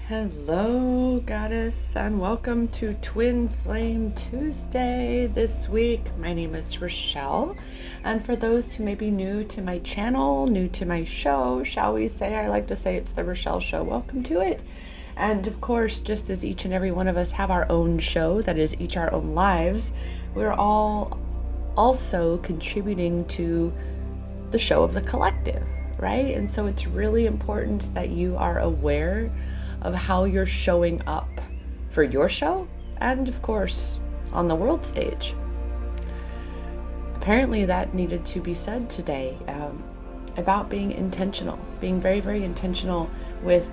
Hello, Goddess, and welcome to Twin Flame Tuesday this week. My name is Rochelle, and for those who may be new to my channel, new to my show, shall we say, I like to say it's the Rochelle Show. Welcome to it. And of course, just as each and every one of us have our own show, that is each our own lives, we're all also contributing to the show of the collective, right? And so it's really important that you are aware of how you're showing up for your show and, of course, on the world stage. Apparently that needed to be said today about being intentional, being very, very intentional with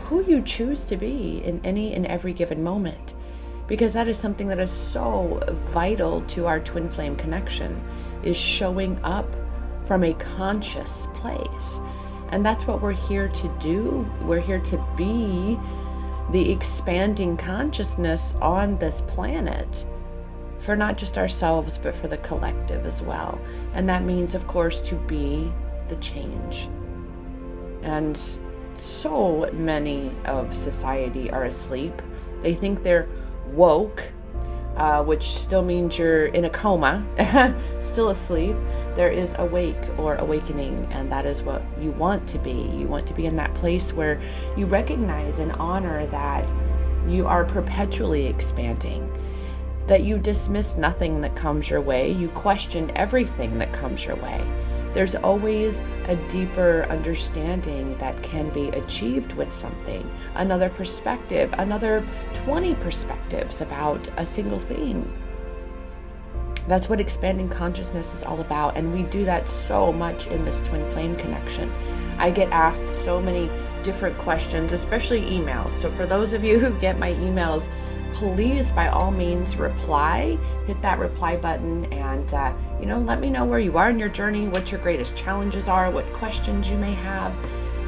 who you choose to be in any and every given moment, because that is something that is so vital to our twin flame connection, is showing up from a conscious place. And that's what we're here to do. We're here to be the expanding consciousness on this planet for not just ourselves, but for the collective as well. And that means, of course, to be the change. And so many of society are asleep. They think they're woke, which still means you're in a coma, still asleep. There is awake or awakening, and that is what you want to be. You want to be in that place where you recognize and honor that you are perpetually expanding, that you dismiss nothing that comes your way, you question everything that comes your way. There's always a deeper understanding that can be achieved with something, another perspective, another 20 perspectives about a single thing. That's what expanding consciousness is all about, and we do that so much in this twin flame connection. I get asked so many different questions, especially emails. So for those of you who get my emails, please by all means reply, hit that reply button, and let me know where you are in your journey, what your greatest challenges are, what questions you may have,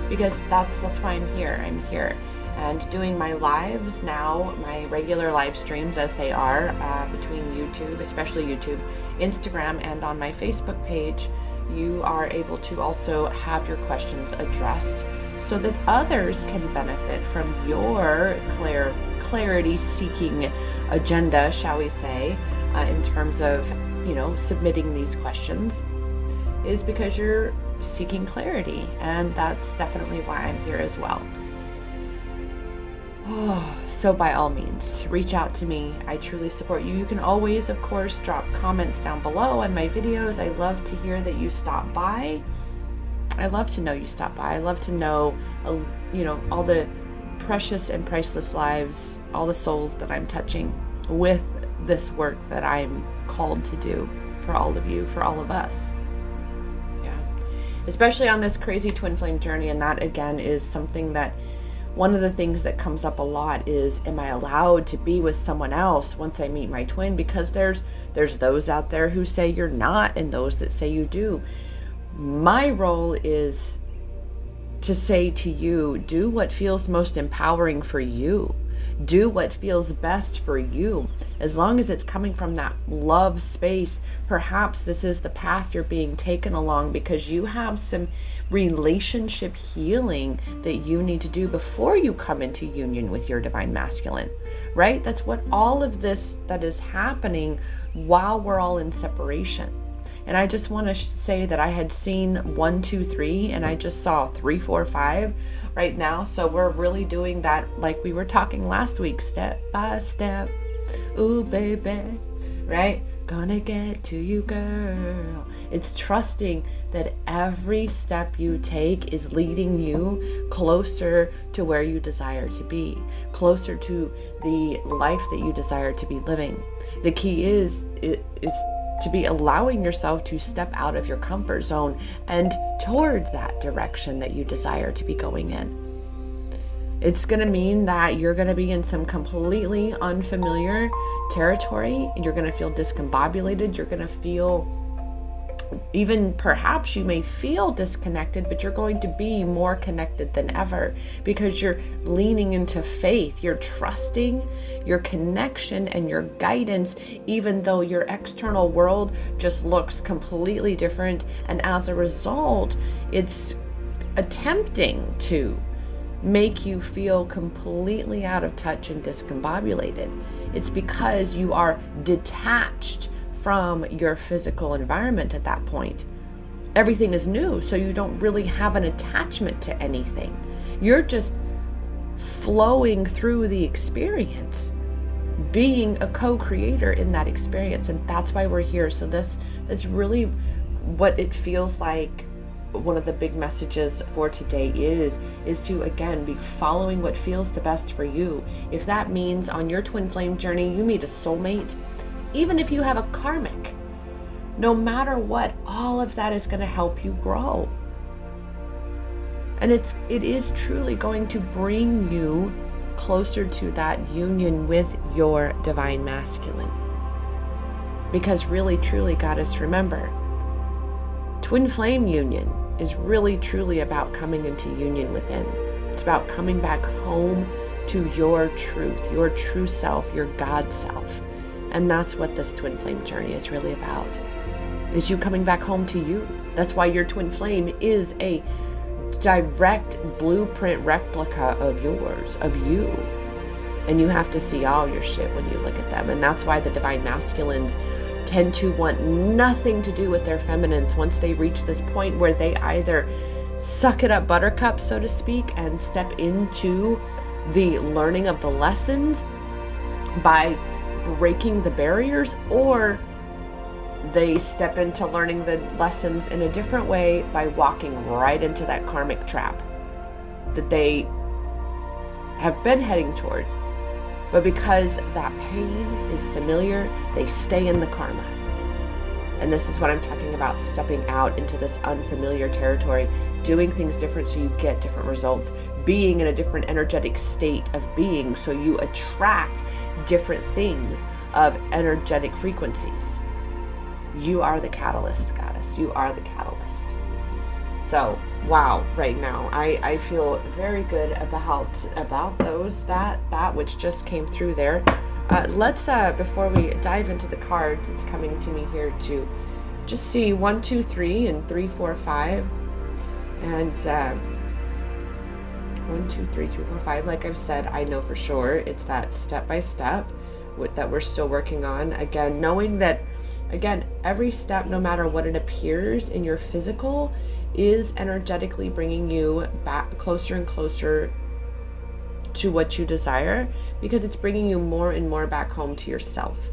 because that's why I'm here. I'm here and doing my lives now, my regular live streams as they are, between YouTube, especially YouTube, Instagram, and on my Facebook page. You are able to also have your questions addressed so that others can benefit from your clarity seeking agenda, shall we say, in terms of, submitting these questions, is because you're seeking clarity. And that's definitely why I'm here as well. So by all means, reach out to me. I truly support you. You can always, of course, drop comments down below on my videos. I love to hear that you stop by. I love to know you stop by. I love to know, all the precious and priceless lives, all the souls that I'm touching with this work that I'm called to do for all of you, for all of us. Yeah. Especially on this crazy twin flame journey. And that, again, is something that one of the things that comes up a lot is, am I allowed to be with someone else once I meet my twin? Because there's those out there who say you're not, and those that say you do. My role is to say to you, do what feels most empowering for you. Do what feels best for you. As long as it's coming from that love space, perhaps this is the path you're being taken along because you have some relationship healing that you need to do before you come into union with your divine masculine, right? That's what all of this that is happening while we're all in separation. And I just want to say that I had seen 1, 2, 3, and I just saw 3, 4, 5 right now. So we're really doing that like we were talking last week, step by step. Ooh, baby, right? Gonna get to you, girl. It's trusting that every step you take is leading you closer to where you desire to be, closer to the life that you desire to be living. The key is to be allowing yourself to step out of your comfort zone and toward that direction that you desire to be going in. It's going to mean that you're going to be in some completely unfamiliar territory. You're going to feel discombobulated. You're going to feel, even perhaps you may feel disconnected, but you're going to be more connected than ever because you're leaning into faith. You're trusting your connection and your guidance, even though your external world just looks completely different. And as a result, it's attempting to make you feel completely out of touch and discombobulated. It's because you are detached from your physical environment at that point. Everything is new, so you don't really have an attachment to anything. You're just flowing through the experience, being a co-creator in that experience. And that's why we're here. So that's really what it feels like. One of the big messages for today is to, again, be following what feels the best for you. If that means on your twin flame journey you meet a soulmate, even if you have a karmic, no matter what, all of that is going to help you grow. And it is truly going to bring you closer to that union with your divine masculine. Because really, truly, goddess, remember, twin flame union is really, truly about coming into union within. It's about coming back home to your truth, your true self, your God self. And that's what this twin flame journey is really about, is you coming back home to you. That's why your twin flame is a direct blueprint replica of yours, of you. And you have to see all your shit when you look at them. And that's why the divine masculines tend to want nothing to do with their feminines once they reach this point where they either suck it up buttercup, so to speak, and step into the learning of the lessons by breaking the barriers, or they step into learning the lessons in a different way by walking right into that karmic trap that they have been heading towards. But because that pain is familiar, they stay in the karma. And this is what I'm talking about, stepping out into this unfamiliar territory, doing things different so you get different results, being in a different energetic state of being so you attract different things of energetic frequencies. You are the catalyst, goddess. You are the catalyst. So, wow, right now, I feel very good about those, that which just came through there. Let's, before we dive into the cards, it's coming to me here to just see 1, 2, 3, and 3, 4, 5. And 1, 2, 3, 4, 5. Like I've said, I know for sure it's that step by step that we're still working on. Again, knowing that, again, every step, no matter what it appears in your physical, is energetically bringing you back closer and closer to what you desire, because it's bringing you more and more back home to yourself.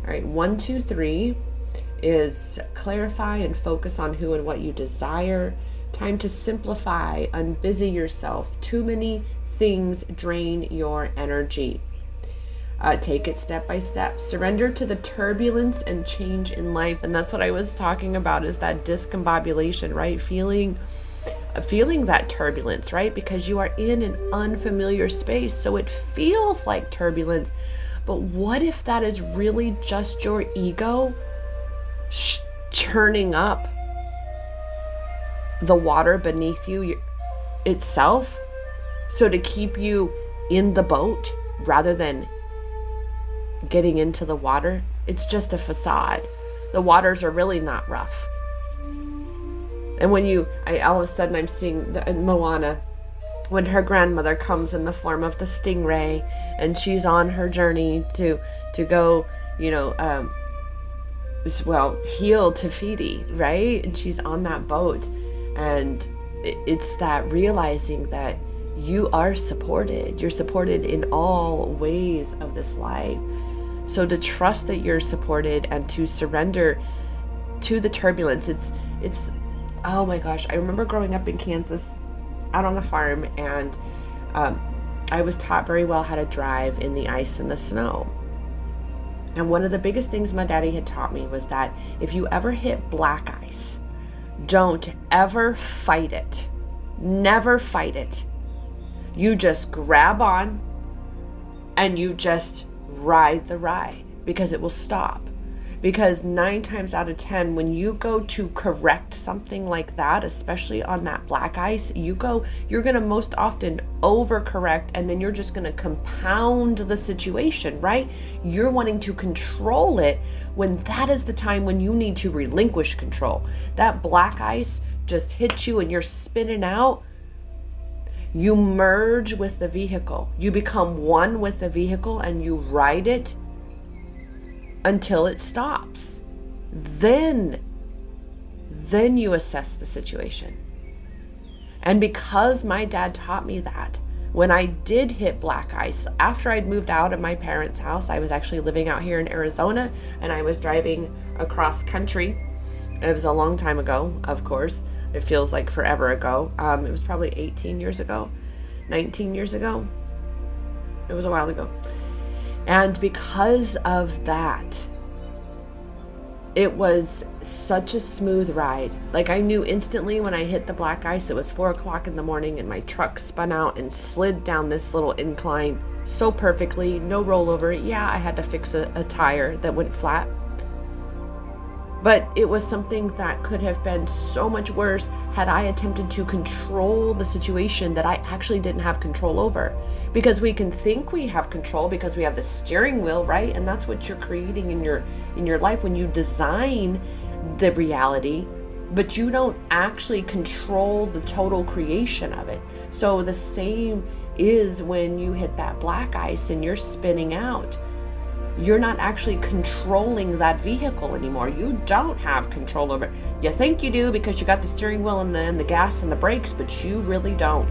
All right, 1, 2, 3 is clarify and focus on who and what you desire. Time to simplify, unbusy yourself. Too many things drain your energy. Take it step by step. Surrender to the turbulence and change in life. And that's what I was talking about, is that discombobulation, right? Feeling that turbulence, right? Because you are in an unfamiliar space, so it feels like turbulence. But what if that is really just your ego churning up the water beneath you itself, so to keep you in the boat rather than getting into the water? It's just a facade. The waters are really not rough. And when all of a sudden I'm seeing Moana, when her grandmother comes in the form of the stingray, and she's on her journey to go, heal Te Fiti, right? And she's on that boat, and it's that realizing that you are supported. You're supported in all ways of this life. So to trust that you're supported and to surrender to the turbulence. It's oh my gosh, I remember growing up in Kansas out on a farm, and I was taught very well how to drive in the ice and the snow. And one of the biggest things my daddy had taught me was that if you ever hit black ice, don't ever fight it. Never fight it. You just grab on and you just ride the ride, because it will stop. Because 9 times out of 10, when you go to correct something like that, especially on that black ice, you're going to most often overcorrect, and then you're just going to compound the situation, right? You're wanting to control it when that is the time when you need to relinquish control. That black ice just hits you and you're spinning out. You merge with the vehicle. You become one with the vehicle and you ride it until it stops. Then you assess the situation. And because my dad taught me that, when I did hit black ice, after I'd moved out of my parents' house, I was actually living out here in Arizona, and I was driving across country. It was a long time ago, of course. It feels like forever ago. It was probably 18 years ago, 19 years ago. It was a while ago. And because of that, it was such a smooth ride. Like, I knew instantly when I hit the black ice, it was 4 o'clock in the morning, and my truck spun out and slid down this little incline so perfectly, no rollover. Yeah, I had to fix a tire that went flat. But it was something that could have been so much worse had I attempted to control the situation that I actually didn't have control over. Because we can think we have control because we have the steering wheel, right? And that's what you're creating in your life when you design the reality, but you don't actually control the total creation of it. So the same is when you hit that black ice and you're spinning out. You're not actually controlling that vehicle anymore. You don't have control over it. You think you do because you got the steering wheel and the gas and the brakes, but you really don't.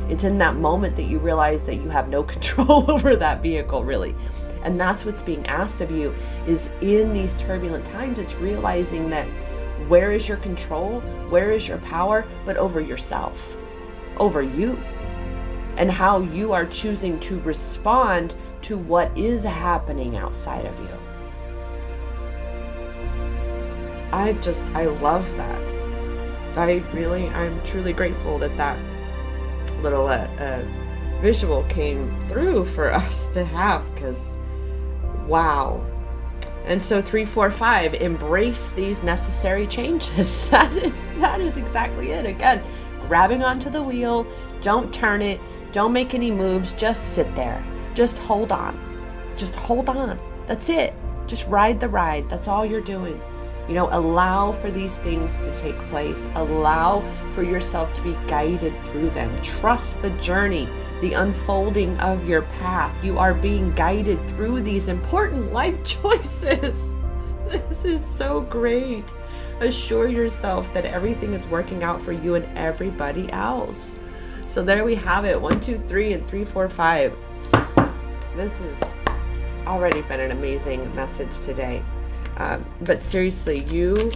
It's in that moment that you realize that you have no control over that vehicle, really. And that's what's being asked of you, is in these turbulent times, it's realizing that where is your control, where is your power, but over yourself, over you, and how you are choosing to respond to what is happening outside of you. I love that. I'm truly grateful that little visual came through for us to have, because wow. And so 3, 4, 5, embrace these necessary changes. That is exactly it. Again, grabbing onto the wheel, don't turn it, don't make any moves, just sit there. Just hold on. Just hold on. That's it. Just ride the ride. That's all you're doing. Allow for these things to take place. Allow for yourself to be guided through them. Trust the journey, the unfolding of your path. You are being guided through these important life choices. This is so great. Assure yourself that everything is working out for you and everybody else. So there we have it. 1, 2, 3, and 3, 4, 5. This has already been an amazing message today. But seriously, you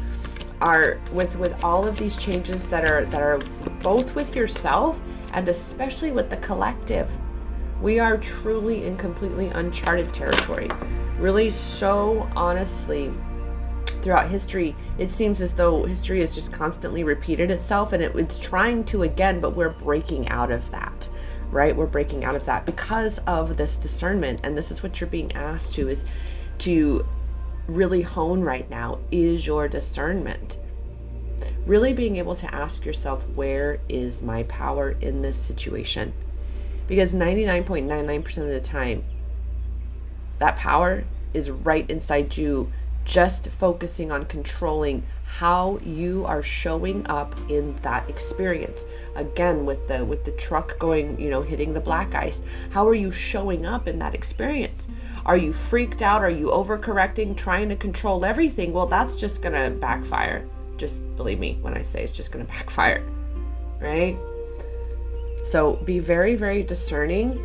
are with all of these changes that are both with yourself and especially with the collective. We are truly in completely uncharted territory. Really, so honestly, throughout history, it seems as though history has just constantly repeated itself, and it's trying to again, but we're breaking out of that. Right? We're breaking out of that because of this discernment. And this is what you're being asked to, is to really hone right now, is your discernment. Really being able to ask yourself, where is my power in this situation? Because 99.99% of the time, that power is right inside you, just focusing on controlling how you are showing up in that experience. Again, with the truck going, hitting the black ice, how are you showing up in that experience? Are you freaked out? Are you overcorrecting, trying to control everything? Well, that's just gonna backfire. Just believe me when I say it's just gonna backfire, right? So be very, very discerning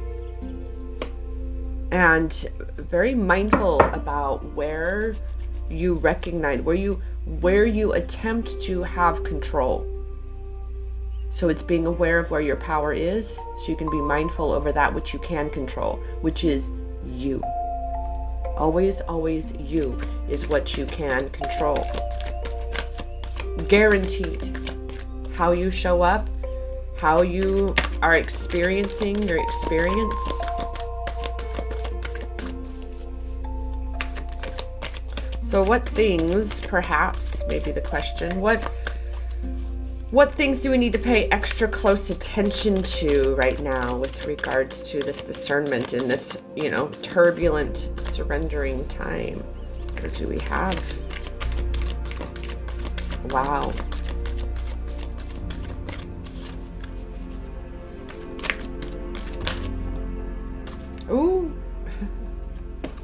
and very mindful about where you recognize, where you attempt to have control. So it's being aware of where your power is, so you can be mindful over that which you can control, which is you. Always, always you is what you can control. Guaranteed. How you show up, how you are experiencing your experience. So what things, perhaps, maybe the question, what things do we need to pay extra close attention to right now with regards to this discernment in this, turbulent, surrendering time? What do we have? Wow.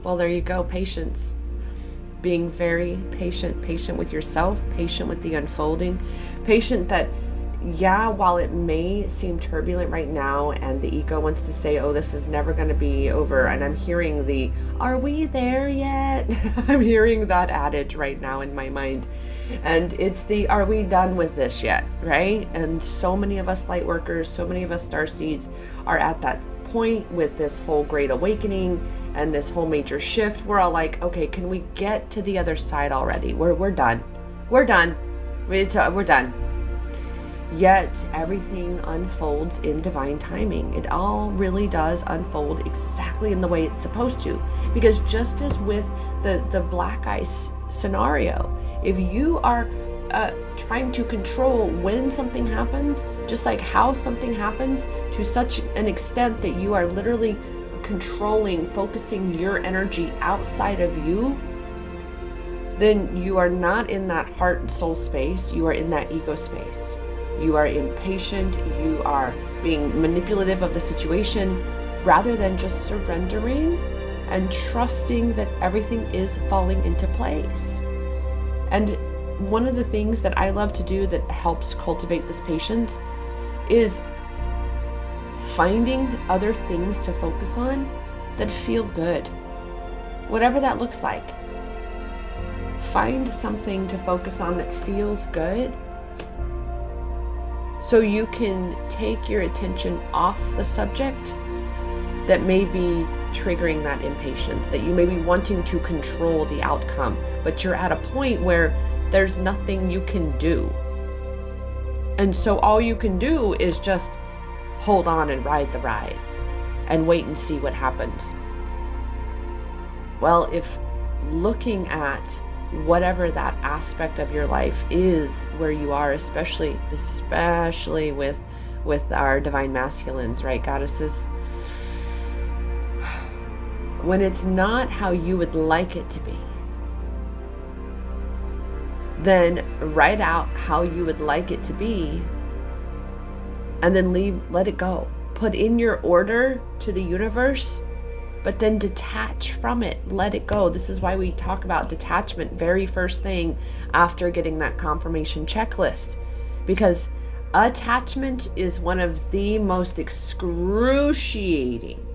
Well, there you go. Patience. Being very patient with yourself, patient with the unfolding, patient that, yeah, while it may seem turbulent right now and the ego wants to say, oh, this is never going to be over. And I'm hearing the, are we there yet? I'm hearing that adage right now in my mind. And it's the, are we done with this yet? Right? And so many of us light workers, so many of us starseeds are at that point with this whole great awakening and this whole major shift. We're all like, okay, can we get to the other side already? We're done. We're done. We're done. Yet everything unfolds in divine timing. It all really does unfold exactly in the way it's supposed to. Because just as with the black ice scenario, if you are trying to control when something happens, just like how something happens, to such an extent that you are literally controlling, focusing your energy outside of you, then you are not in that heart and soul space. You are in that ego space. You are impatient. You are being manipulative of the situation rather than just surrendering and trusting that everything is falling into place. And one of the things that I love to do that helps cultivate this patience is finding other things to focus on that feel good. Whatever that looks like. Find something to focus on that feels good so you can take your attention off the subject that may be triggering that impatience, that you may be wanting to control the outcome, but you're at a point where there's nothing you can do. And so all you can do is just hold on and ride the ride and wait and see what happens. Well, if looking at whatever that aspect of your life is where you are, especially with our divine masculines, right, goddesses, when it's not how you would like it to be, then write out how you would like it to be and then let it go. Put in your order to the universe, but then detach from it. Let it go. This is why we talk about detachment very first thing after getting that confirmation checklist, because attachment is one of the most excruciating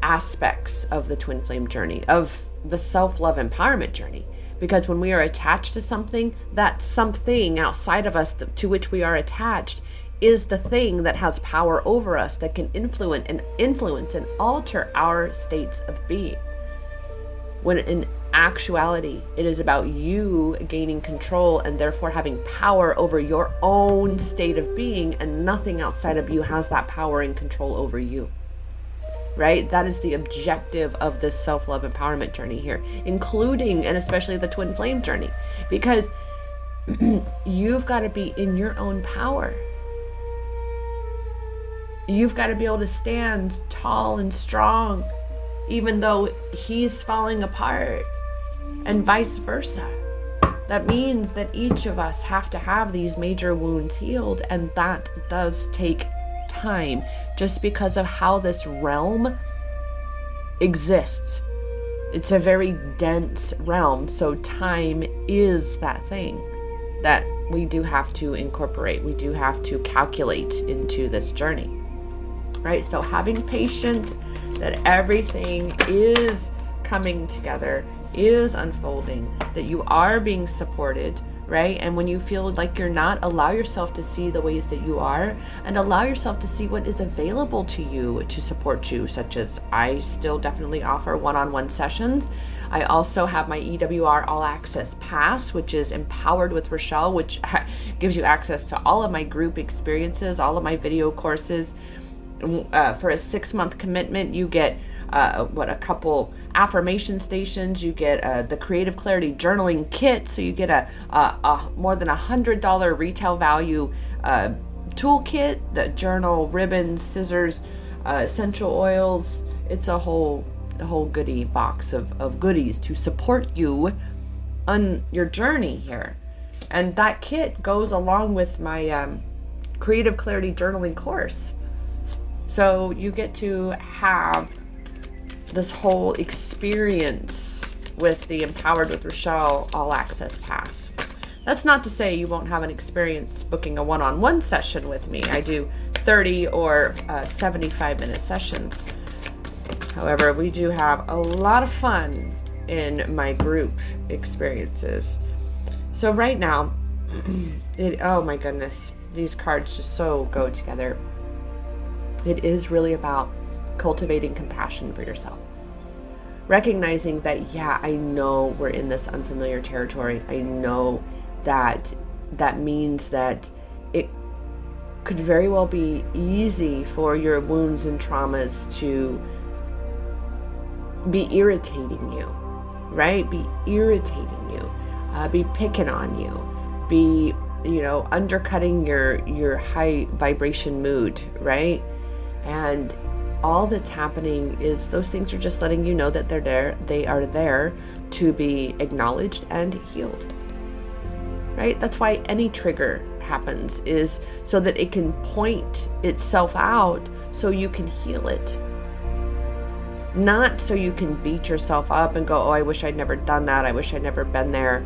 aspects of the twin flame journey, of the self-love empowerment journey. Because when we are attached to something, that something outside of us to which we are attached is the thing that has power over us, that can influence and alter our states of being. When in actuality, it is about you gaining control and therefore having power over your own state of being, and nothing outside of you has that power and control over you. Right? That is the objective of this self-love empowerment journey here, including and especially the twin flame journey, because you've got to be in your own power. You've got to be able to stand tall and strong, even though he's falling apart, and vice versa. That means that each of us have to have these major wounds healed, and that does take time, just because of how this realm exists. It's a very dense realm, so time is that thing that we do have to incorporate. We do have to calculate into this journey, right? So having patience that everything is coming together, is unfolding, that you are being supported, right? And when you feel like you're not, allow yourself to see the ways that you are, and allow yourself to see what is available to you to support you, such as I still definitely offer one-on-one sessions. I also have my EWR All Access Pass, which is Empowered with Rochelle, which gives you access to all of my group experiences, all of my video courses. For a 6-month commitment, you get a couple affirmation stations. You get the Creative Clarity Journaling Kit, so you get a more than $100 retail value toolkit, the journal, ribbons, scissors, essential oils. It's a whole goodie box of goodies to support you on your journey here. And that kit goes along with my Creative Clarity Journaling course. So you get to have this whole experience with the Empowered with Rochelle All Access Pass. That's not to say you won't have an experience booking a one-on-one session with me. I do 30 or 75-minute sessions. However, we do have a lot of fun in my group experiences. So right now, oh my goodness, these cards just so go together. It is really about cultivating compassion for yourself. Recognizing that, yeah, I know we're in this unfamiliar territory. I know that that means that it could very well be easy for your wounds and traumas to be irritating you, right? Be irritating you, be picking on you, be, you know, undercutting your high vibration mood, right? And all that's happening is those things are just letting you know that they're there. They are there to be acknowledged and healed, right? That's why any trigger happens, is so that it can point itself out so you can heal it. Not so you can beat yourself up and go, oh, I wish I'd never done that. I wish I'd never been there.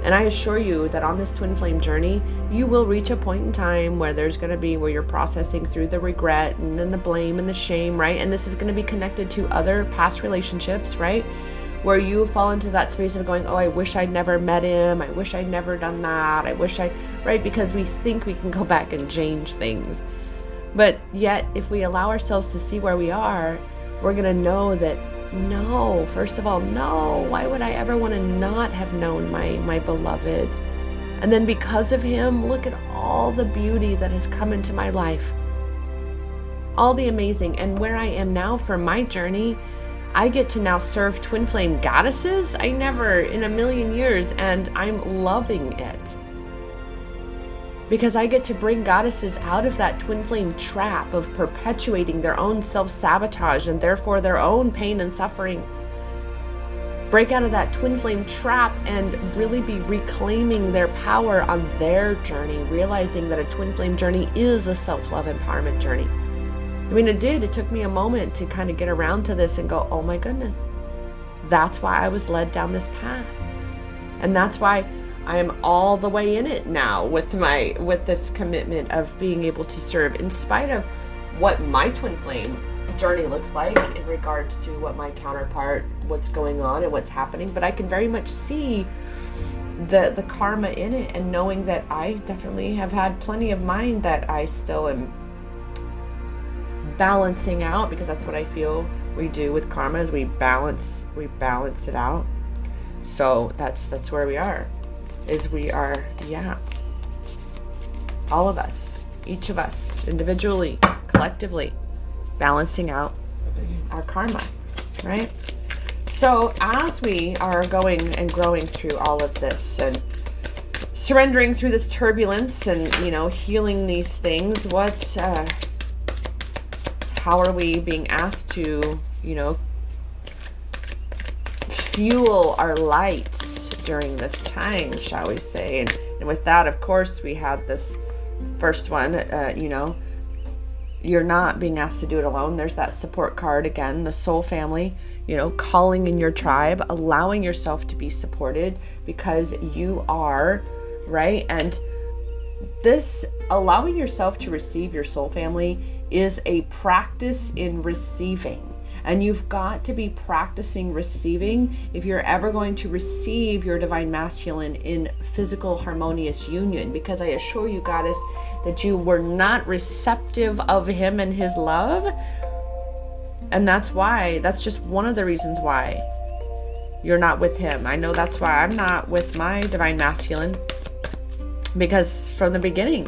And I assure you that on this twin flame journey, you will reach a point in time where there's going to be where you're processing through the regret and then the blame and the shame, right? And this is going to be connected to other past relationships, right? Where you fall into that space of going, oh, I wish I'd never met him. I wish I'd never done that. I wish right? Because we think we can go back and change things. But yet, if we allow ourselves to see where we are, we're going to know that, no, first of all, no, why would I ever want to not have known my beloved? And then because of him, look at all the beauty that has come into my life. All the amazing. And where I am now for my journey, I get to now serve twin flame goddesses. I never in a million years, and I'm loving it. Because I get to bring goddesses out of that twin flame trap of perpetuating their own self-sabotage and therefore their own pain and suffering. Break out of that twin flame trap and really be reclaiming their power on their journey, realizing that a twin flame journey is a self-love empowerment journey. I mean, it took me a moment to kind of get around to this and go, oh my goodness, that's why I was led down this path. And that's why I am all the way in it now with this commitment of being able to serve in spite of what my twin flame journey looks like in regards to what my counterpart, what's going on and what's happening. But I can very much see the karma in it, and knowing that I definitely have had plenty of mine that I still am balancing out, because that's what I feel we do with karma, is we balance it out. So that's where we are. We are, yeah, all of us, each of us, individually, collectively, balancing out our karma, right? So as we are going and growing through all of this and surrendering through this turbulence and, you know, healing these things, how are we being asked to, you know, fuel our lights during this time, shall we say? And with that, of course, we have this first one, you know, you're not being asked to do it alone. There's that support card again, the soul family, you know, calling in your tribe, allowing yourself to be supported because you are, right? And this allowing yourself to receive your soul family is a practice in receiving. And you've got to be practicing receiving if you're ever going to receive your divine masculine in physical harmonious union. Because I assure you, goddess, that you were not receptive of him and his love. And that's just one of the reasons why you're not with him. I know that's why I'm not with my divine masculine, because from the beginning.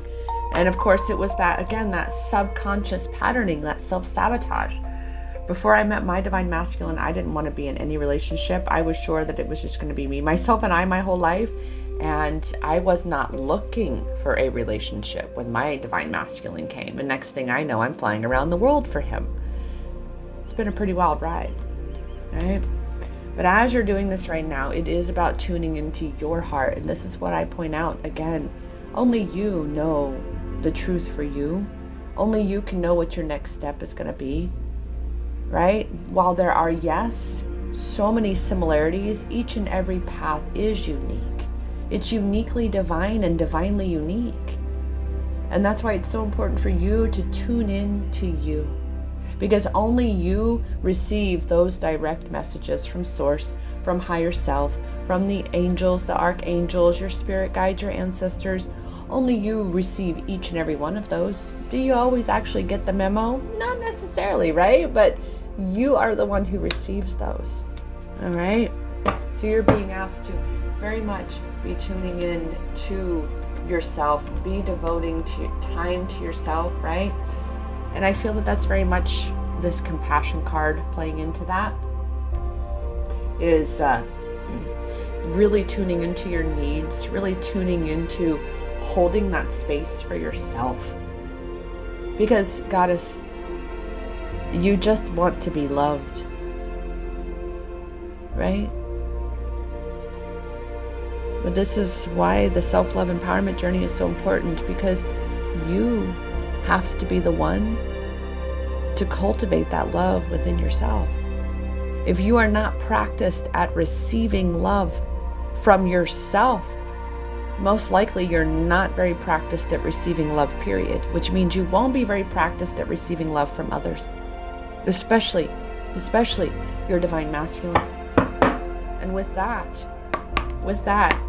And of course it was that, again, that subconscious patterning, that self-sabotage. Before I met my divine masculine, I didn't want to be in any relationship. I was sure that it was just going to be me, myself, and I my whole life. And I was not looking for a relationship when my divine masculine came. And next thing I know, I'm flying around the world for him. It's been a pretty wild ride, right? But as you're doing this right now, it is about tuning into your heart. And this is what I point out again. Only you know the truth for you. Only you can know what your next step is going to be. right? While there are, yes, so many similarities, each and every path is unique. It's uniquely divine and divinely unique. And that's why it's so important for you to tune in to you, because only you receive those direct messages from Source, from higher self, from the angels, the archangels, your spirit guides, your ancestors. Only you receive each and every one of those. Do you always actually get the memo? Not necessarily, right? But you are the one who receives those. All right? So you're being asked to very much be tuning in to yourself, be devoting to time to yourself, right? And I feel that that's very much this compassion card playing into that, is really tuning into your needs, really tuning into holding that space for yourself. Because, Goddess, you just want to be loved, right? But this is why the self-love empowerment journey is so important, because you have to be the one to cultivate that love within yourself. If you are not practiced at receiving love from yourself, most likely you're not very practiced at receiving love, period, which means you won't be very practiced at receiving love from others, especially your divine masculine. And with that,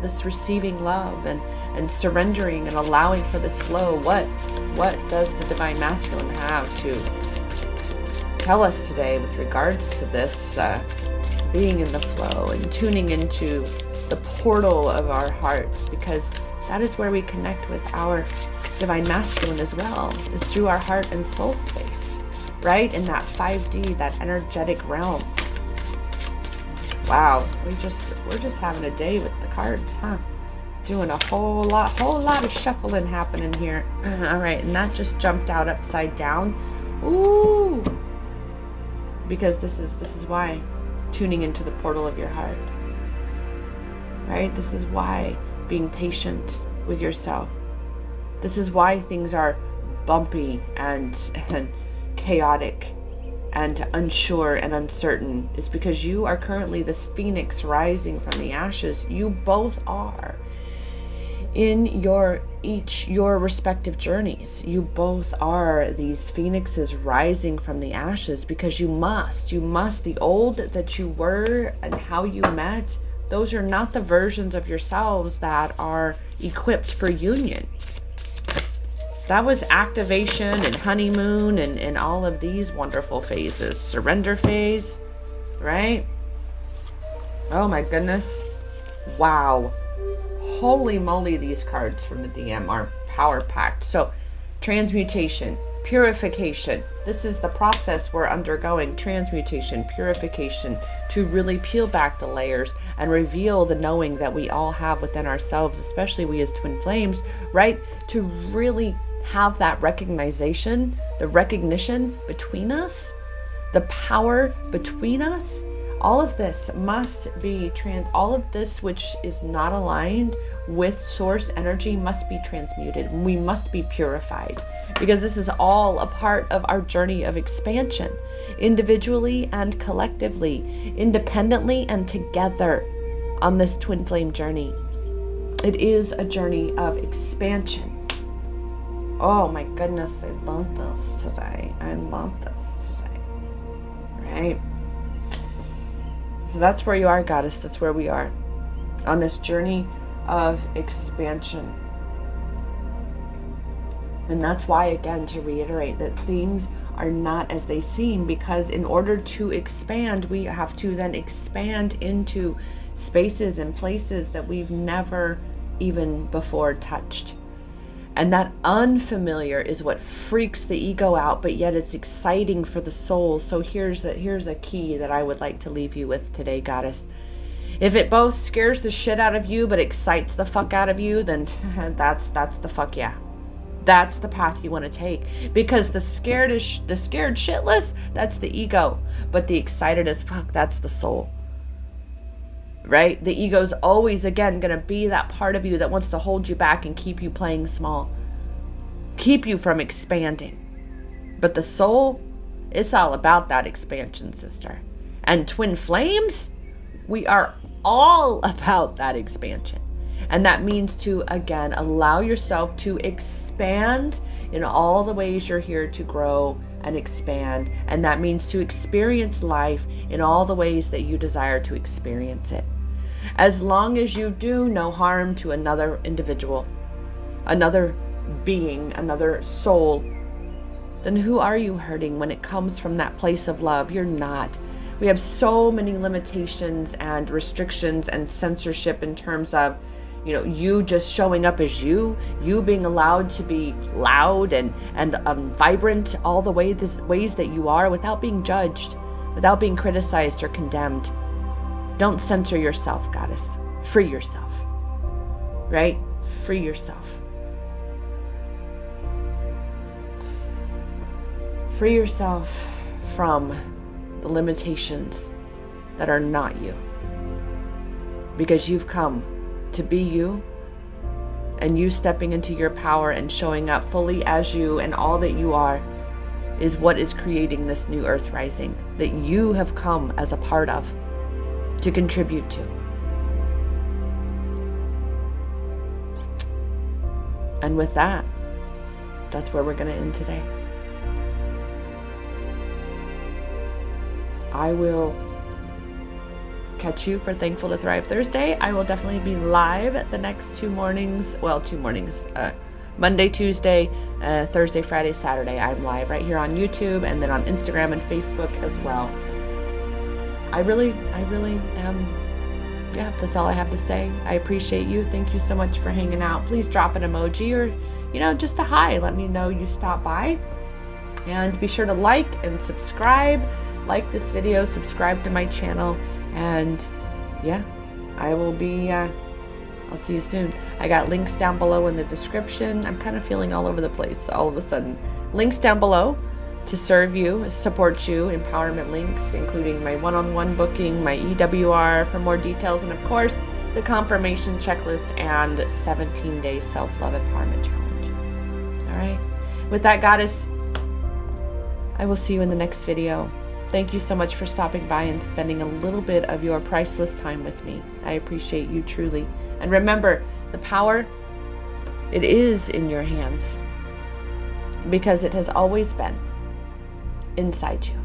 this receiving love and surrendering and allowing for this flow, what does the divine masculine have to tell us today with regards to this being in the flow and tuning into the portal of our hearts? Because that is where we connect with our divine masculine as well, is through our heart and soul space, right? In that 5D, that energetic realm. Wow, we're just having a day with the cards, huh? Doing a whole lot of shuffling happening here. All right, and that just jumped out upside down. Ooh, because this is why tuning into the portal of your heart, right? This is why being patient with yourself. This is why things are bumpy and chaotic and unsure and uncertain, is because you are currently this phoenix rising from the ashes. You both are in your respective journeys. You both are these phoenixes rising from the ashes, because you must, the old that you were and how you met, those are not the versions of yourselves that are equipped for union. That was activation and honeymoon and all of these wonderful phases. Surrender phase, right? Oh my goodness. Wow. Holy moly, these cards from the DM are power packed. So, transmutation, purification. This is the process we're undergoing. Transmutation, purification, to really peel back the layers and reveal the knowing that we all have within ourselves, especially we as twin flames, right? To really have that recognition between us, the power between us. All of this must be all of this which is not aligned with source energy must be transmuted. We must be purified, because this is all a part of our journey of expansion, individually and collectively, independently and together on this twin flame journey. It is a journey of expansion. Oh my goodness, I love this today. Right? So that's where you are, Goddess. That's where we are on this journey of expansion. And that's why, again, to reiterate that things are not as they seem, because in order to expand, we have to then expand into spaces and places that we've never even before touched. And that unfamiliar is what freaks the ego out, but yet it's exciting for the soul. So here's a key that I would like to leave you with today, Goddess. If it both scares the shit out of you, but excites the fuck out of you, then that's the fuck yeah. That's the path you want to take. Because the scared shitless, that's the ego. But the excited as fuck, that's the soul. Right? The ego's always, again, going to be that part of you that wants to hold you back and keep you playing small. Keep you from expanding. But the soul, It's all about that expansion, sister. And twin flames, we are all about that expansion. And that means to, again, allow yourself to expand in all the ways you're here to grow and expand. And that means to experience life in all the ways that you desire to experience it. As long as you do no harm to another individual, another being, another soul, then who are you hurting when it comes from that place of love? You're not. We have so many limitations and restrictions and censorship in terms of, you just showing up as you being allowed to be loud and vibrant all the ways that you are without being judged, without being criticized or condemned. Don't censor yourself, goddess. Free yourself, right? Free yourself. Free yourself from the limitations that are not you, because you've come to be you, and you stepping into your power and showing up fully as you and all that you are is what is creating this new earth rising that you have come as a part of to contribute to. And with that, that's where we're going to end today. I will catch you for Thankful to Thrive Thursday. I will definitely be live the next 2 mornings. Well, 2 mornings. Monday, Tuesday, Thursday, Friday, Saturday. I'm live right here on YouTube and then on Instagram and Facebook as well. I really am. Yeah, that's all I have to say. I appreciate you. Thank you so much for hanging out. Please drop an emoji or, just a hi. Let me know you stopped by. And be sure to like and subscribe. Like this video, subscribe to my channel. And yeah, I will be, I'll see you soon. I got links down below in the description. I'm kind of feeling all over the place all of a sudden. Links down below to serve you, support you, empowerment links, including my one-on-one booking, my EWR for more details, and of course, the confirmation checklist and 17-day self-love empowerment challenge. All right. With that, goddess, I will see you in the next video. Thank you so much for stopping by and spending a little bit of your priceless time with me. I appreciate you truly. And remember, the power, it is in your hands because it has always been inside you.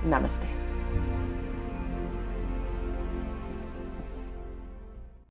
Namaste.